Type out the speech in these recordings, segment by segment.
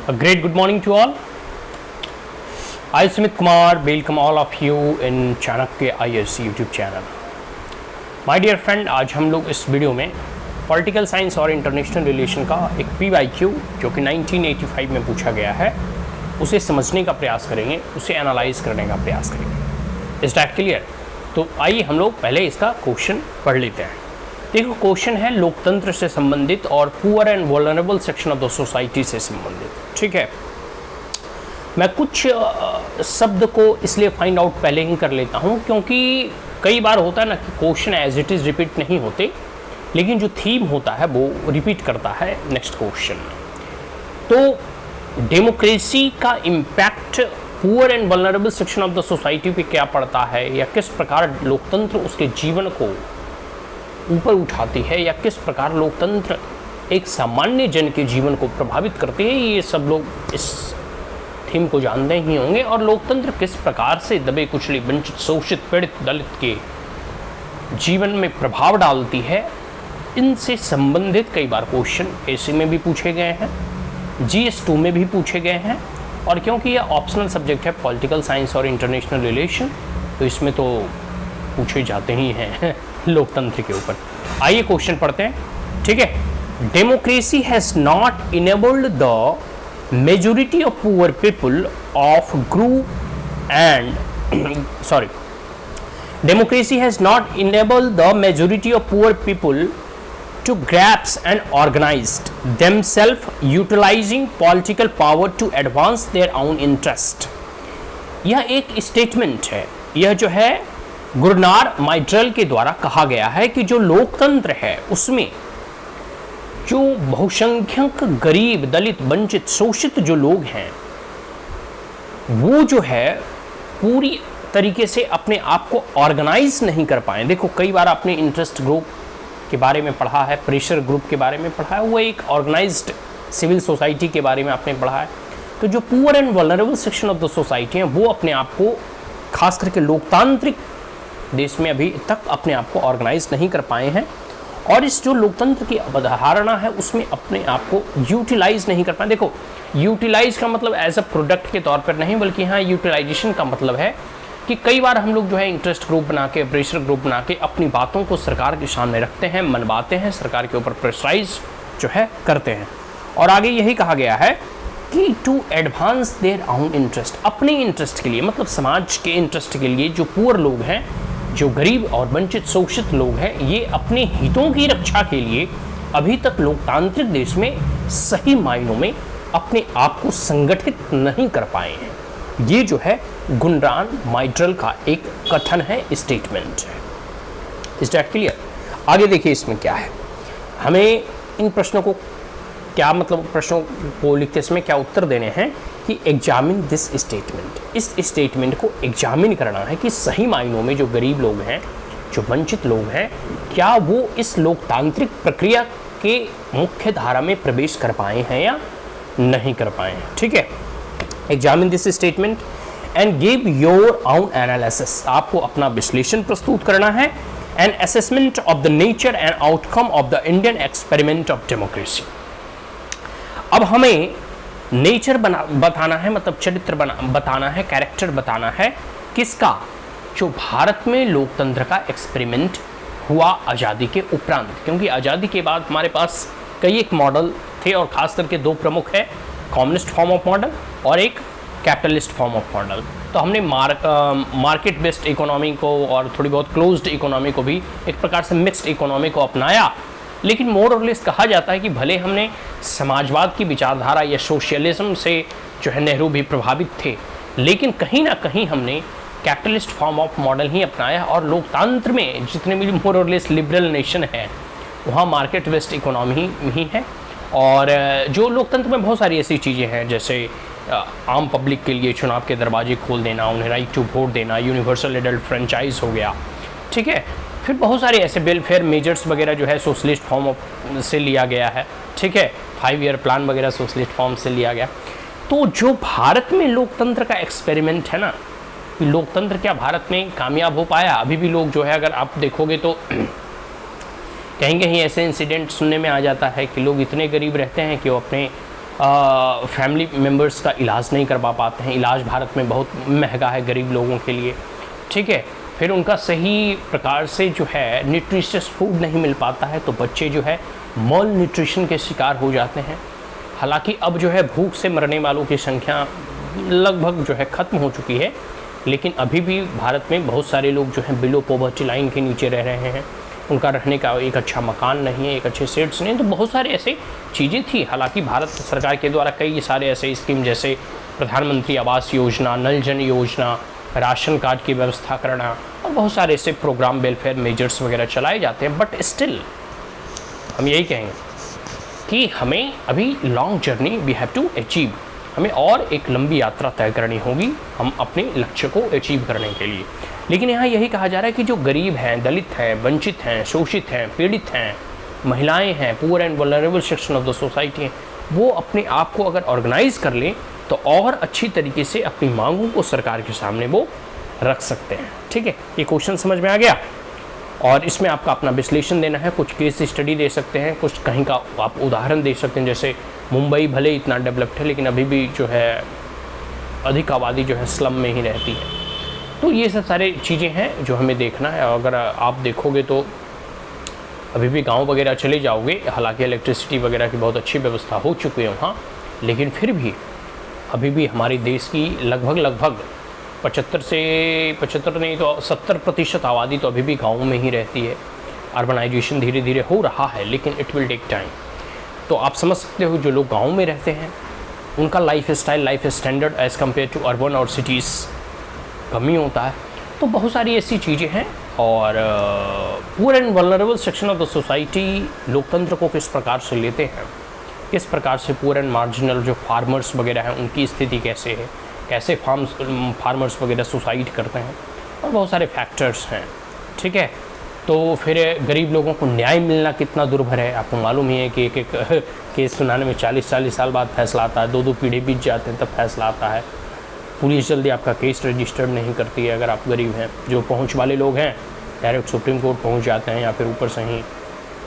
A great good morning to all. I Sumit Kumar welcome all of you in Chanakya IAS YouTube channel. My dear friend, आज हम लोग इस video में political science और international relation का एक PYQ जो कि 1985 में पूछा गया है उसे समझने का प्रयास करेंगे, उसे एनालाइज करने का प्रयास करेंगे। Is that clear? तो आइए हम लोग पहले इसका क्वेश्चन पढ़ लेते हैं। देखो, क्वेश्चन है लोकतंत्र से संबंधित और poor and vulnerable section of the society से संबंधित। ठीक है, मैं कुछ शब्द को इसलिए फाइंड आउट पहले ही कर लेता हूं क्योंकि कई बार होता है ना कि question as it is repeat नहीं होते, लेकिन जो थीम होता है वो रिपीट करता है नेक्स्ट क्वेश्चन में। तो डेमोक्रेसी का impact poor and vulnerable section of the society पे क्या पड़ता है, या किस प्रकार लोकतंत्र उसके जीवन को ऊपर उठाती है, या किस प्रकार लोकतंत्र एक सामान्य जन के जीवन को प्रभावित करती है, ये सब लोग इस थीम को जानते ही होंगे। और लोकतंत्र किस प्रकार से दबे कुचले वंचित शोषित पीड़ित दलित के जीवन में प्रभाव डालती है, इनसे संबंधित कई बार क्वेश्चन ऐसे में भी पूछे गए हैं, GS2 में भी पूछे गए हैं। और क्योंकि यह ऑप्शनल सब्जेक्ट है पॉलिटिकल साइंस और इंटरनेशनल रिलेशन, तो इसमें तो पूछे जाते ही हैं लोकतंत्र के ऊपर। आइए क्वेश्चन पढ़ते हैं। ठीक है, democracy has not enabled the majority of poor people of group and sorry democracy has not enabled the majority of poor people to grasp and organize themselves utilizing political power to advance their own interest। यह एक statement है, यह जो है गुरनार माइट्रेल के द्वारा कहा गया है कि जो लोकतंत्र है उसमें जो बहुसंख्यक गरीब दलित वंचित शोषित जो लोग हैं वो जो है पूरी तरीके से अपने आप को ऑर्गेनाइज नहीं कर पाए। देखो, कई बार आपने इंटरेस्ट ग्रुप के बारे में पढ़ा है, प्रेशर ग्रुप के बारे में पढ़ा है, वो एक ऑर्गेनाइज्ड सिविल सोसाइटी के बारे में आपने पढ़ा है। तो जो poor and vulnerable section of the society हैं वो अपने आप को खास करके लोकतांत्रिक देश में अभी तक अपने आप को ऑर्गेनाइज नहीं कर पाए हैं, और इस जो लोकतंत्र की अवधारणा है उसमें अपने आप को यूटिलाइज नहीं कर पाए। देखो, यूटिलाइज का मतलब एज अ प्रोडक्ट के तौर पर नहीं, बल्कि यहाँ यूटिलाइजेशन का मतलब है कि कई बार हम लोग जो है इंटरेस्ट ग्रुप बना के, प्रेशर ग्रुप बना के अपनी बातों को सरकार के सामने रखते हैं, मनवाते हैं, सरकार के ऊपर प्रेशराइज जो है करते हैं। और आगे यही कहा गया है कि to advance their own interest, अपने इंटरेस्ट के लिए, मतलब समाज के इंटरेस्ट के लिए जो पुअर लोग हैं, जो गरीब और वंचित शोषित लोग हैं, ये अपने हितों की रक्षा के लिए अभी तक लोकतांत्रिक देश में सही मायनों में अपने आप को संगठित नहीं कर पाए हैं। ये जो है गुरनार माइट्रेल का एक कथन है, स्टेटमेंट है। Is that clear? आगे देखिए इसमें क्या है, हमें इन प्रश्नों को क्या मतलब, प्रश्नों को लिखते समय क्या उत्तर देने हैं कि एग्जामिन दिस स्टेटमेंट, इस स्टेटमेंट को एग्जामिन करना है कि सही मायनों में जो गरीब लोग हैं, जो वंचित लोग हैं, क्या वो इस लोकतांत्रिक प्रक्रिया के मुख्य धारा में प्रवेश कर पाए हैं या नहीं कर पाए हैं। ठीक है, examine this statement and give your own analysis, आपको अपना विश्लेषण प्रस्तुत करना है, an assessment of the nature and outcome of the Indian experiment of democracy. अब हमें नेचर बताना है, मतलब चरित्र बताना है, कैरेक्टर बताना है, किसका? जो भारत में लोकतंत्र का एक्सपेरिमेंट हुआ आज़ादी के उपरांत, क्योंकि आज़ादी के बाद हमारे पास कई एक मॉडल थे और खास करके दो प्रमुख है, कम्युनिस्ट फॉर्म ऑफ मॉडल और एक कैपिटलिस्ट फॉर्म ऑफ मॉडल। तो हमने मार्केट बेस्ड इकोनॉमी को और थोड़ी बहुत क्लोज्ड इकोनॉमी को भी, एक प्रकार से मिक्स्ड इकोनॉमी को अपनाया, लेकिन मोर और लेस कहा जाता है कि भले हमने समाजवाद की विचारधारा या सोशलिज्म से जो है नेहरू भी प्रभावित थे, लेकिन कहीं ना कहीं हमने कैपिटलिस्ट फॉर्म ऑफ मॉडल ही अपनाया। और लोकतंत्र में जितने भी मोर और लेस लिबरल नेशन है वहाँ मार्केट बेस्ड इकोनॉमी ही है। और जो लोकतंत्र में बहुत सारी ऐसी चीज़ें हैं, जैसे आम पब्लिक के लिए चुनाव के दरवाजे खोल देना, उन्हें राइट टू वोट देना, यूनिवर्सल एडल्ट फ्रेंचाइज हो गया। ठीक है, फिर बहुत सारे ऐसे वेलफेयर मेजर्स वगैरह जो है सोशलिस्ट फॉर्म से लिया गया है। ठीक है, 5 ईयर प्लान वगैरह सोशलिस्ट फॉर्म से लिया गया। तो जो भारत में लोकतंत्र का एक्सपेरिमेंट है ना, लोकतंत्र क्या भारत में कामयाब हो पाया? अभी भी लोग जो है, अगर आप देखोगे तो कहीं कहीं ऐसे इंसिडेंट सुनने में आ जाता है कि लोग इतने गरीब रहते हैं कि वो अपने फैमिली मेम्बर्स का इलाज नहीं करवा पाते हैं। इलाज भारत में बहुत महंगा है गरीब लोगों के लिए, ठीक है। फिर उनका सही प्रकार से जो है न्यूट्रिशियस फूड नहीं मिल पाता है, तो बच्चे जो है मॉल न्यूट्रिशन के शिकार हो जाते हैं। हालांकि अब जो है भूख से मरने वालों की संख्या लगभग जो है ख़त्म हो चुकी है, लेकिन अभी भी भारत में बहुत सारे लोग जो हैं बिलो पॉवर्टी लाइन के नीचे रह रहे हैं। उनका रहने का एक अच्छा मकान नहीं है, एक अच्छे सेट्स नहीं, तो बहुत सारे ऐसे चीज़ें थी। हालांकि भारत सरकार के द्वारा कई सारे ऐसे स्कीम जैसे प्रधानमंत्री आवास योजना, नल जन योजना, राशन कार्ड की व्यवस्था करना और बहुत सारे ऐसे प्रोग्राम, वेलफेयर मेजर्स वगैरह चलाए जाते हैं। बट स्टिल हम यही कहेंगे कि हमें अभी long journey we have to achieve, हमें और एक लंबी यात्रा तय करनी होगी हम अपने लक्ष्य को अचीव करने के लिए। लेकिन यहाँ यही कहा जा रहा है कि जो गरीब हैं, दलित हैं, वंचित हैं, शोषित हैं, पीड़ित हैं, महिलाएं हैं, poor and vulnerable section of the society हैं, वो अपने आप को अगर ऑर्गेनाइज कर लें तो और अच्छी तरीके से अपनी मांगों को सरकार के सामने वो रख सकते हैं, ठीक है। ये क्वेश्चन समझ में आ गया, और इसमें आपका अपना विश्लेषण देना है, कुछ केस स्टडी दे सकते हैं, कुछ कहीं का आप उदाहरण दे सकते हैं। जैसे मुंबई भले इतना डेवलप्ड है लेकिन अभी भी जो है अधिक आबादी जो है स्लम में ही रहती है। तो ये सब सारे चीज़ें हैं जो हमें देखना है। अगर आप देखोगे तो अभी भी गांव वगैरह चले जाओगे, हालांकि इलेक्ट्रिसिटी वगैरह की बहुत अच्छी व्यवस्था हो चुकी है वहाँ, लेकिन फिर भी अभी भी हमारे देश की लगभग 75 नहीं तो 70% आबादी तो अभी भी गाँव में ही रहती है। अर्बनाइजेशन धीरे धीरे हो रहा है लेकिन इट विल टेक टाइम। तो आप समझ सकते हो जो लोग गाँव में रहते हैं उनका life standard as compare to urban और सिटीज़ कमी होता है। तो बहुत सारी ऐसी चीज़ें हैं। और poor and vulnerable section of the society लोकतंत्र को किस प्रकार से लेते हैं, किस प्रकार से पुअर एंड मार्जिनल जो फार्मर्स वगैरह हैं उनकी स्थिति कैसे है, कैसे फार्मर्स वगैरह सुसाइड करते हैं, और बहुत सारे फैक्टर्स हैं, ठीक है। तो फिर गरीब लोगों को न्याय मिलना कितना दुर्भर है। आपको मालूम ही है कि एक केस सुनाने में 40 साल बाद फैसला आता है, 2 पीढ़ी बीत जाते हैं तब फैसला आता है। पुलिस जल्दी आपका केस रजिस्टर्ड नहीं करती है अगर आप गरीब हैं। जो पहुंच वाले लोग हैं डायरेक्ट सुप्रीम कोर्ट पहुंच जाते हैं या फिर ऊपर से ही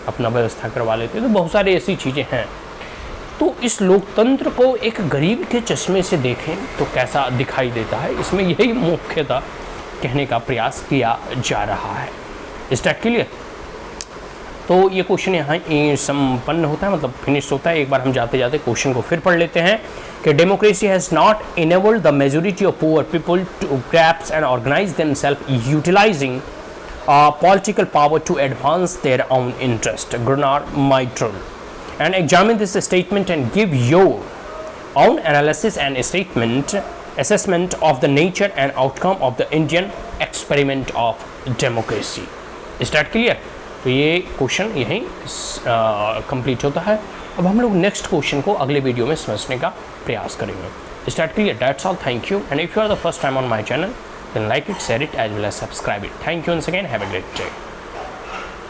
अपना व्यवस्था करवा लेते हैं। तो बहुत सारी ऐसी चीज़ें हैं। तो इस लोकतंत्र को एक गरीब के चश्मे से देखें तो कैसा दिखाई देता है, इसमें यही मुख्यतः कहने का प्रयास किया जा रहा है। Is that clear? तो ये क्वेश्चन यहाँ संपन्न होता है, मतलब फिनिश होता है। एक बार हम जाते जाते क्वेश्चन को फिर पढ़ लेते हैं कि democracy has not enabled the majority of poor people to grasp and organise themselves utilising political power to advance their own interest. Gunnar Myrdal. And examine this statement and give your own analysis and assessment of the nature and outcome of the Indian experiment of democracy. Is that clear? तो ये question यहीं complete होता है। अब हम लोग next question को अगले वीडियो में समझने का प्रयास करेंगे। Is that clear? That's all. Thank you. And if you are the first time on my channel, then like it, share it, as well as subscribe it. Thank you once again. Have a great day.